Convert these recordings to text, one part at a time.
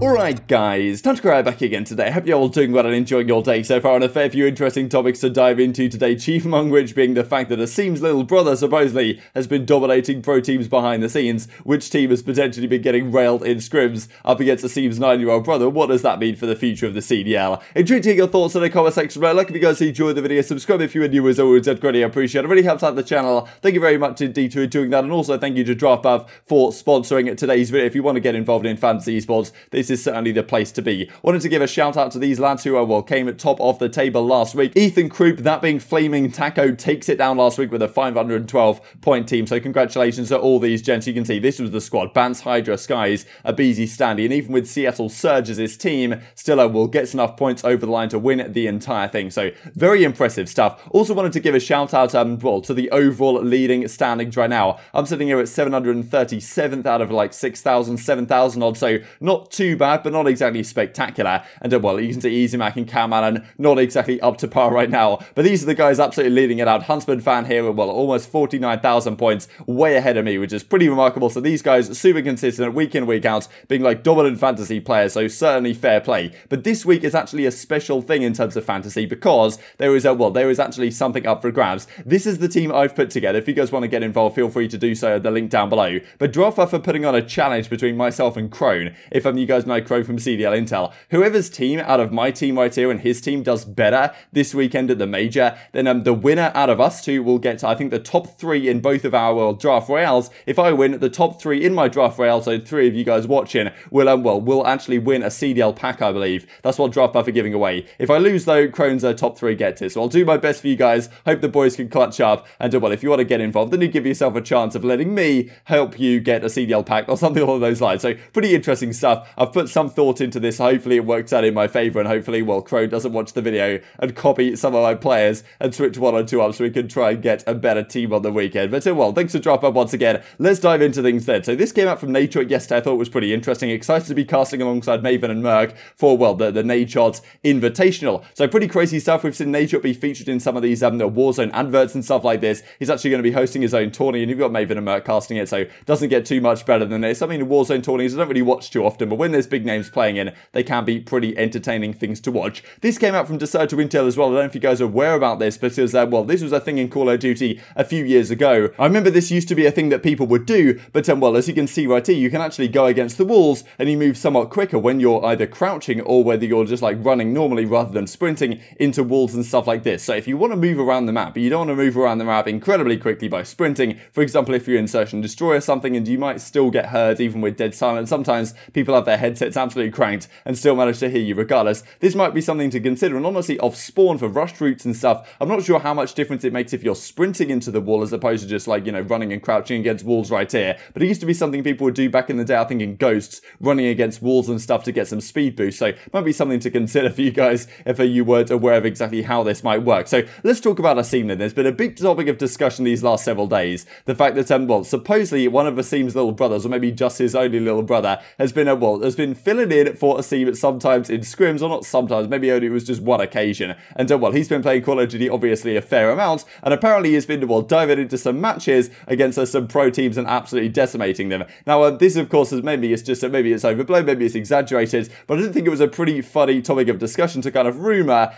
Alright guys, TacticalRab back again today. Hope you're all doing well and enjoying your day so far, and a fair few interesting topics to dive into today, chief among which being the fact that Asim's little brother supposedly has been dominating pro teams behind the scenes. Which team has potentially been getting railed in scrims up against Asim's 9-year-old brother? What does that mean for the future of the CDL? Intrigued to hear your thoughts in the comment section below. Like if you guys enjoyed the video, subscribe if you are new, as always, I'd greatly appreciate it. It really helps out the channel. Thank you very much indeed for doing that, and also thank you to Draftbuff for sponsoring today's video. If you want to get involved in fantasy esports, this is certainly the place to be. Wanted to give a shout out to these lads who came at top of the table last week. Ethan Croup, that being Flaming Taco, takes it down last week with a 512 point team. So congratulations to all these gents. You can see this was the squad: Bans, Hydra, Skies, aBeZy, Standy, and even with Seattle Surge as his team, still will get enough points over the line to win the entire thing. So very impressive stuff. Also wanted to give a shout out to the overall leading standings right now. I'm sitting here at 737th out of like 6,000, 7,000 odd, so not too bad, but not exactly spectacular. And you can see aZyMac and Cowman not exactly up to par right now, but these are the guys absolutely leading it out. Huntsman fan here with almost 49,000 points, way ahead of me, which is pretty remarkable. So these guys super consistent week in, week out, being like dominant fantasy players, so certainly fair play. But this week is actually a special thing in terms of fantasy, because there is actually something up for grabs. This is the team I've put together. If you guys want to get involved, feel free to do so at the link down below. But Draftbuff are putting on a challenge between myself and Crone. If you guys know Crone from CDL Intel, whoever's team out of my team right here and his team does better this weekend at the major, then the winner out of us two will get, I think, the top 3 in both of our draft royales. If I win, the top 3 in my draft royale, so 3 of you guys watching will actually win a CDL pack, I believe. That's what Draftbuff are giving away. If I lose though, Crone's top 3 gets it. So I'll do my best for you guys. Hope the boys can clutch up. And if you want to get involved, then you give yourself a chance of letting me help you get a CDL pack or something along those lines. So pretty interesting stuff. I've put some thought into this. Hopefully it works out in my favor, and hopefully, Crone doesn't watch the video and copy some of my players and switch 1 or 2 up so we can try and get a better team on the weekend. But thanks for dropping up once again. Let's dive into things then. So this came out from Nature yesterday. I thought it was pretty interesting. Excited to be casting alongside Maven and Merc for, the Nadeshot Invitational. So pretty crazy stuff. We've seen Nadeshot be featured in some of these Warzone adverts and stuff like this. He's actually going to be hosting his own tourney, and you've got Maven and Merc casting it, so it doesn't get too much better than this. I mean, Warzone tourneys I don't really watch too often, but when there's big names playing in, they can be pretty entertaining things to watch. This came out from Decemate Intel as well. I don't know if you guys are aware about this, because this was a thing in Call of Duty a few years ago. I remember this used to be a thing that people would do, but as you can see right here, you can actually go against the walls and you move somewhat quicker when you're either crouching or whether you're just like running normally rather than sprinting into walls and stuff like this. So if you want to move around the map, but you don't want to move around the map incredibly quickly by sprinting, for example, if you're in Search and Destroy or something, and you might still get heard even with dead silence. Sometimes people have their headsets absolutely cranked and still manage to hear you regardless. This might be something to consider, and honestly, off spawn for rushed routes and stuff, I'm not sure how much difference it makes if you're sprinting into the wall as opposed to just running and crouching against walls right here. But it used to be something people would do back in the day, I think in Ghosts, running against walls and stuff to get some speed boost. So it might be something to consider for you guys if you weren't aware of exactly how this might work. So let's talk about Asim then. There's been a big topic of discussion these last several days. The fact that supposedly one of Asim's little brothers, or maybe just his only little brother, has been filling in for Asim sometimes in scrims, or not sometimes, maybe only it was just one occasion. And he's been playing Call of Duty obviously a fair amount, and apparently he's been diving into some matches against some pro teams and absolutely decimating them. Now this of course is maybe it's overblown, maybe it's exaggerated, but I didn't think it was a pretty funny topic of discussion to kind of rumour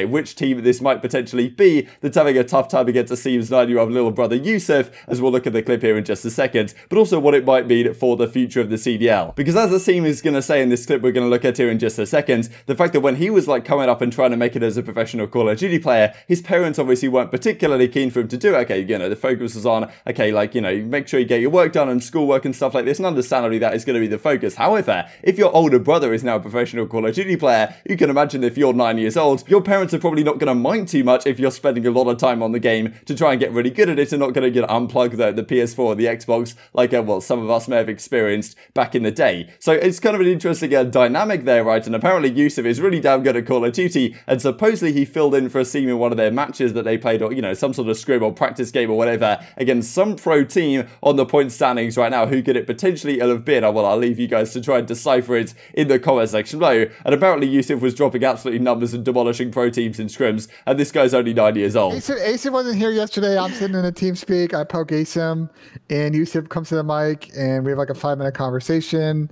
which team this might potentially be that's having a tough time against Asim's 9-year-old little brother Yusuf, as we'll look at the clip here in just a second, but also what it might mean for the future of the CDL. Because as Asim is going to say in this clip we're going to look at here in just a second, the fact that when he was coming up and trying to make it as a professional Call of Duty player, his parents obviously weren't particularly keen for him to do it. The focus was on, make sure you get your work done and schoolwork and stuff like this, and understandably that is going to be the focus. However, if your older brother is now a professional Call of Duty player, you can imagine if you're 9 years old, your parents are probably not going to mind too much if you're spending a lot of time on the game to try and get really good at it, and not going to unplug the PS4 or the Xbox like some of us may have experienced back in the day. So it's it's kind of an interesting dynamic there, right? And apparently Yusuf is really damn good at Call of Duty, and supposedly he filled in for Asim in one of their matches that they played, or, you know, some sort of scrim or practice game or whatever, against some pro team on the point standings right now. Who could it potentially have been? Well, I'll leave you guys to try and decipher it in the comment section below. And apparently Yusuf was dropping absolutely numbers and demolishing pro teams in scrims, and this guy's only 9 years old. Asim wasn't here yesterday. I'm sitting in a team speak. I poke Asim, and Yusuf comes to the mic, and we have like a 5-minute conversation.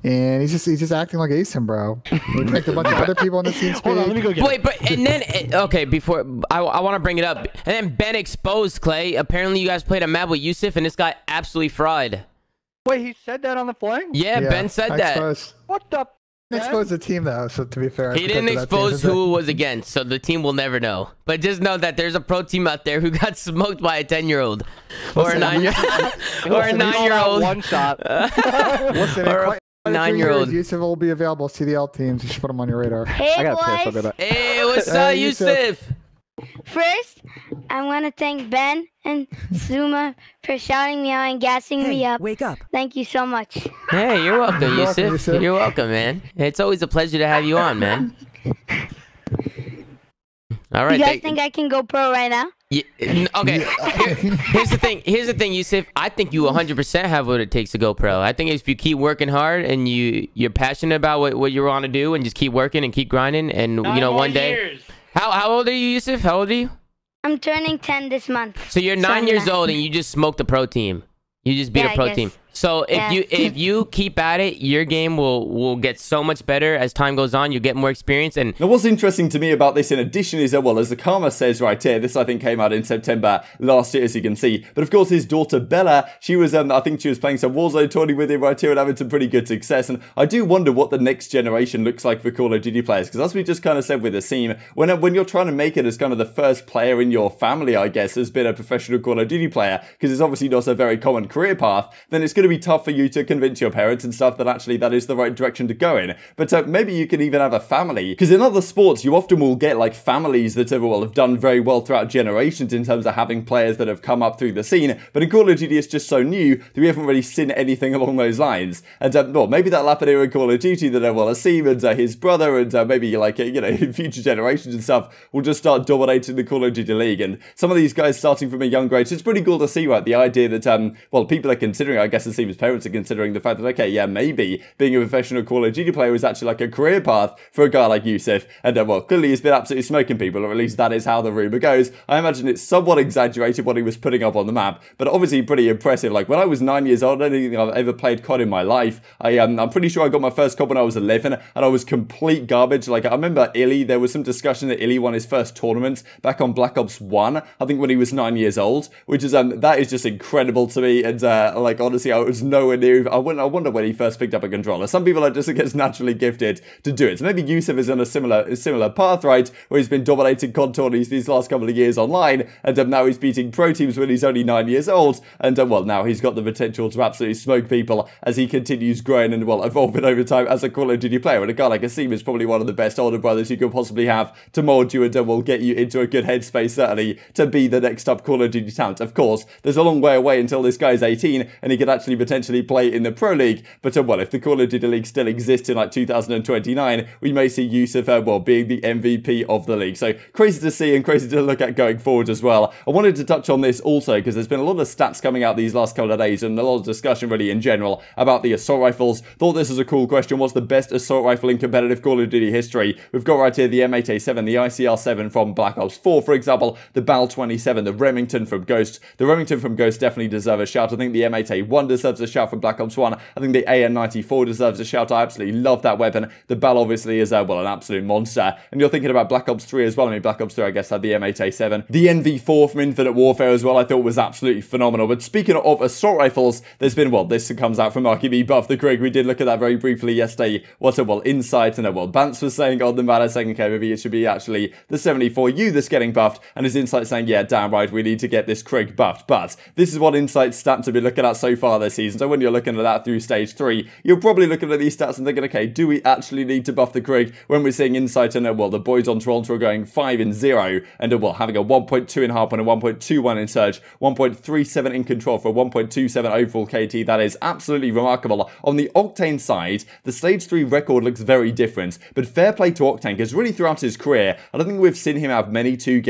And he's just acting like Asim, bro. We picked a bunch of other people on the team. Hold on, let me go get Wait, but and then okay, before I want to bring it up, and then Ben exposed Clay. Apparently, you guys played a map with Yusuf, and this guy absolutely fried. Wait, he said that on the flying? Yeah, Ben said that. What the? He exposed the team though, so to be fair, he didn't expose who it was against, so the team will never know. But just know that there's a pro team out there who got smoked by a 10-year-old or a 9-year-old or a 9-year-old. One shot. Listen, or a 9-year-old. Yusuf will be available. CDL teams. You should put them on your radar. Hey, I got boys. pissed. I'll be back. Hey, what's up, Yusuf? First, I want to thank Ben and Zuma for shouting me out and gassing me up. Wake up. Thank you so much. Hey, you're welcome, Yusuf. You're welcome, man. It's always a pleasure to have you on, man. All right. You guys think I can go pro right now? Yeah, okay. Here's the thing. Here's the thing, Yusuf. I think you 100% have what it takes to go pro. I think if you keep working hard and you're passionate about what you want to do and just keep working and keep grinding, and you know, one day. How old are you, Yusuf? How old are you? I'm turning 10 this month. So you're 9 years old and you just smoked a pro team. You just beat a pro team. So if you keep at it, your game will get so much better as time goes on. You get more experience. And now, what's interesting to me about this in addition is that, well, as the Karma says right here, this I think came out in September last year, as you can see. But of course, his daughter Bella, she was I think she was playing some Warzone tourney with him right here and having some pretty good success. And I do wonder what the next generation looks like for Call of Duty players, because as we just kind of said with Asim, when you're trying to make it as kind of the first player in your family, I guess, has been a professional Call of Duty player, because it's obviously not a very common career path, then it's going to be tough for you to convince your parents and stuff that actually that is the right direction to go in. But maybe you can even have a family, because in other sports you often will get like families that have done very well throughout generations in terms of having players that have come up through the scene. But in Call of Duty it's just so new that we haven't really seen anything along those lines. And well, maybe that'll happen here in Call of Duty, that Asim and his brother and maybe like in future generations and stuff will just start dominating the Call of Duty league. And some of these guys starting from a young age, it's pretty cool to see, right? The idea that well, people are considering, I guess Asim's parents are considering the fact that, okay, yeah, maybe being a professional Call of Duty player is actually like a career path for a guy like Yusuf. And well, clearly he's been absolutely smoking people, or at least that is how the rumor goes. I imagine it's somewhat exaggerated what he was putting up on the map, but obviously pretty impressive. Like when I was 9 years old, I don't think I've ever played COD in my life. I'm pretty sure I got my first COD when I was 11, and I was complete garbage. Like I remember ILLey, there was some discussion that ILLey won his first tournament back on Black Ops 1, I think when he was 9 years old, which is that is just incredible to me. And like honestly, I was nowhere near. I wonder when he first picked up a controller. Some people are just, I guess, naturally gifted to do it. So maybe Yusuf is on a similar path, right, where he's been dominating COD tourneys these last couple of years online, and now he's beating pro teams when he's only 9 years old, and well, now he's got the potential to absolutely smoke people as he continues growing and, well, evolving over time as a Call of Duty player. And a guy like Asim is probably one of the best older brothers you could possibly have to mold you and will get you into a good headspace, certainly, to be the next up Call of Duty talent. Of course, there's a long way away until this guy's 18 and he could actually potentially play in the Pro League, but well, if the Call of Duty League still exists in like 2029, we may see Yusuf well being the MVP of the league. So crazy to see and crazy to look at going forward as well. I wanted to touch on this also because there's been a lot of stats coming out these last couple of days and a lot of discussion really in general about the assault rifles. Thought this was a cool question. What's the best assault rifle in competitive Call of Duty history? We've got right here the M8A7, the ICR7 from Black Ops 4, for example, the BAL-27, the Remington from Ghost. The Remington from Ghost definitely deserve a shout. I think the M8A1 deserves a shout from Black Ops 1. I think the AN-94 deserves a shout. I absolutely love that weapon. The BAL obviously is, well, an absolute monster. And you're thinking about Black Ops 3 as well. I mean, Black Ops 3, I guess, had the M8A7. The NV4 from Infinite Warfare as well, I thought was absolutely phenomenal. But speaking of assault rifles, there's been, well, this comes out from aBeZy the Greg. We did look at that very briefly yesterday. What's it, well, Insight, and well, Bance was saying on the matter saying, okay, maybe it should be actually the 74U that's getting buffed. And his Insight saying, yeah, damn right, we need to get this Craig buffed. But this is what Insight's stats have been looking at so far. this season. So when you're looking at that through stage 3, you're probably looking at these stats and thinking, okay, do we actually need to buff the Krig when we're seeing Insight and, well, the boys on Toronto are going 5-0 and, well, having a 1.2 in hardpoint and 1.21 in Surge, 1.37 in control for 1.27 overall KT. That is absolutely remarkable. On the Octane side, the stage 3 record looks very different, but fair play to Octane, because really throughout his career, I don't think we've seen him have many too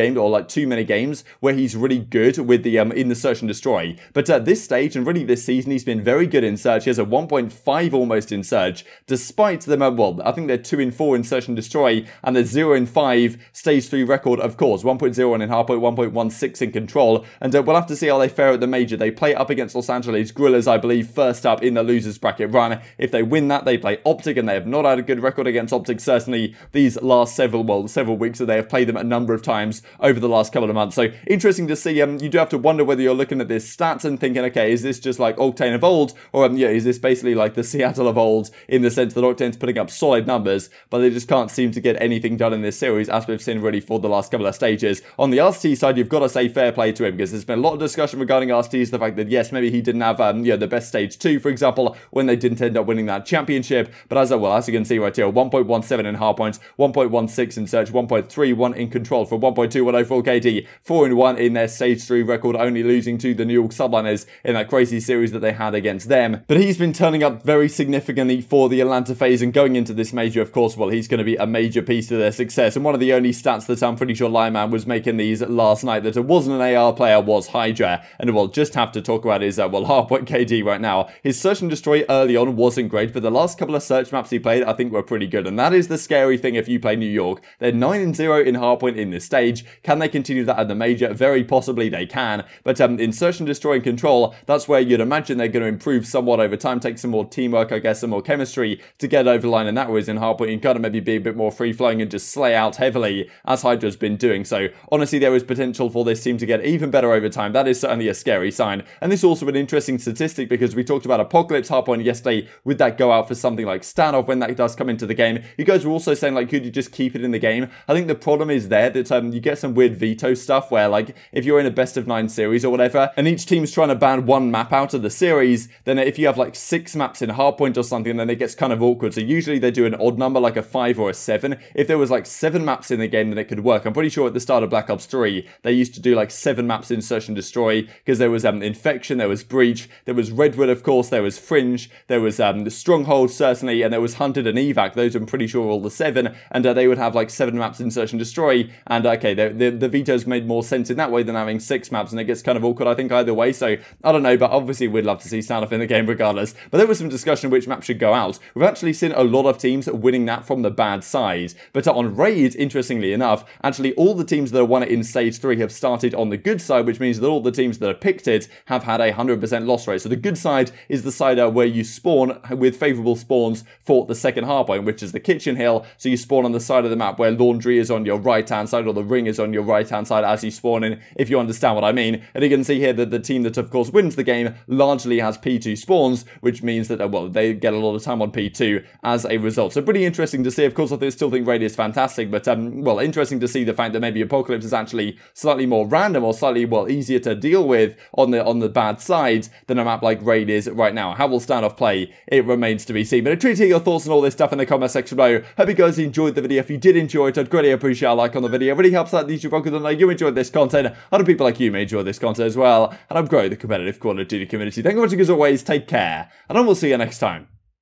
many games where he's really good with the in the Search and Destroy. But at this stage, and really this season, he's been very good in Search. He has a 1.5 almost in Search, despite them, well, I think they're 2-4 in Search and Destroy, and they're 0-5 stage 3 record, of course, 1.01 in hardpoint, 1.16 in control, and we'll have to see how they fare at the major. They play up against Los Angeles Guerrillas, I believe, first up in the losers bracket run. If they win that, they play OpTic, and they have not had a good record against OpTic, certainly these last several weeks, so they have played them a number of times over the last couple of months. So interesting to see. You do have to wonder whether you're looking at this stats and thinking, okay, is this just like Octane of old, or yeah, is this basically like the Seattle of old in the sense that Octane's putting up solid numbers, but they just can't seem to get anything done in this series, as we've seen really for the last couple of stages. On the Arcitys side, you've got to say fair play to him, because there's been a lot of discussion regarding Arcitys, the fact that yes, maybe he didn't have the best stage 2, for example, when they didn't end up winning that championship. But as you can see right here, 1.17 in hardpoints, 1.16 in Search, 1.31 in control for 1.21 overall KD, 4-1 in their stage 3 record, only losing to the New York Subliners in that crazy series that they had against them. But he's been turning up very significantly for the Atlanta FaZe, and going into this major, of course, well, he's going to be a major piece to their success. And one of the only stats that I'm pretty sure Lyman was making these last night that it wasn't an AR player was Hydra, and we'll just have to talk about his hardpoint KD right now. His Search and Destroy early on wasn't great, but the last couple of Search maps he played I think were pretty good, and that is the scary thing if you play New York. They're 9-0 in hardpoint in this stage. Can they continue that at the major? Very possibly they can, but in Search and Destroy and Control, that's where you'd imagine they're going to improve somewhat over time, take some more teamwork, I guess, some more chemistry to get over the line, and that was in hardpoint you can kind of maybe be a bit more free-flowing and just slay out heavily, as Hydra's been doing. So honestly, there is potential for this team to get even better over time. That is certainly a scary sign, and this is also an interesting statistic, because we talked about Apocalypse hardpoint yesterday. Would that go out for something like Standoff when that does come into the game? You guys were also saying, like, could you just keep it in the game? I think the problem is there that you get some weird veto stuff where, like, if you're in a best of 9 series or whatever, and each team's trying to ban one map out of the series, then if you have like 6 maps in hardpoint or something, then it gets kind of awkward. So usually they do an odd number, like a 5 or a 7. If there was like 7 maps in the game, then it could work. I'm pretty sure at the start of Black Ops 3, they used to do like 7 maps in Search and Destroy, because there was Infection, there was Breach, there was Redwood, of course, there was Fringe, there was the Stronghold, certainly, and there was Hunted and Evac. Those I'm pretty sure were all the 7, and they would have like 7 maps in Search and Destroy, and okay, the vetoes made more sense in that way than having 6 maps, and it gets kind of awkward, I think, either way. So I don't know, but obviously we'd love to see Standoff in the game regardless. But there was some discussion which map should go out. We've actually seen a lot of teams winning that from the bad side, but on Raid, interestingly enough, actually all the teams that have won it in stage 3 have started on the good side, which means that all the teams that have picked it have had a 100% loss rate. So the good side is the side where you spawn with favourable spawns for the second hardpoint, which is the kitchen hill. So you spawn on the side of the map where laundry is on your right hand side, or the ring is on your right hand side as you spawn in, if you understand what I mean. And you can see here that the team that of course wins the game largely has P2 spawns, which means that well, they get a lot of time on P2 as a result. So pretty interesting to see. Of course, I still think Raid is fantastic, but well, interesting to see the fact that maybe Apocalypse is actually slightly more random, or slightly, well, easier to deal with on the bad side than a map like Raid is right now. How will Standoff play? It remains to be seen. But I treat to hear your thoughts on all this stuff in the comment section below. Hope you guys enjoyed the video. If you did enjoy it, I'd greatly appreciate a like on the video. It really helps out the YouTube algorithm. Like you enjoyed this content, other people like you may enjoy this content as well, and I'm growing the competitive Call of Duty community. Thank you for watching as always. Take care, and I will see you next time.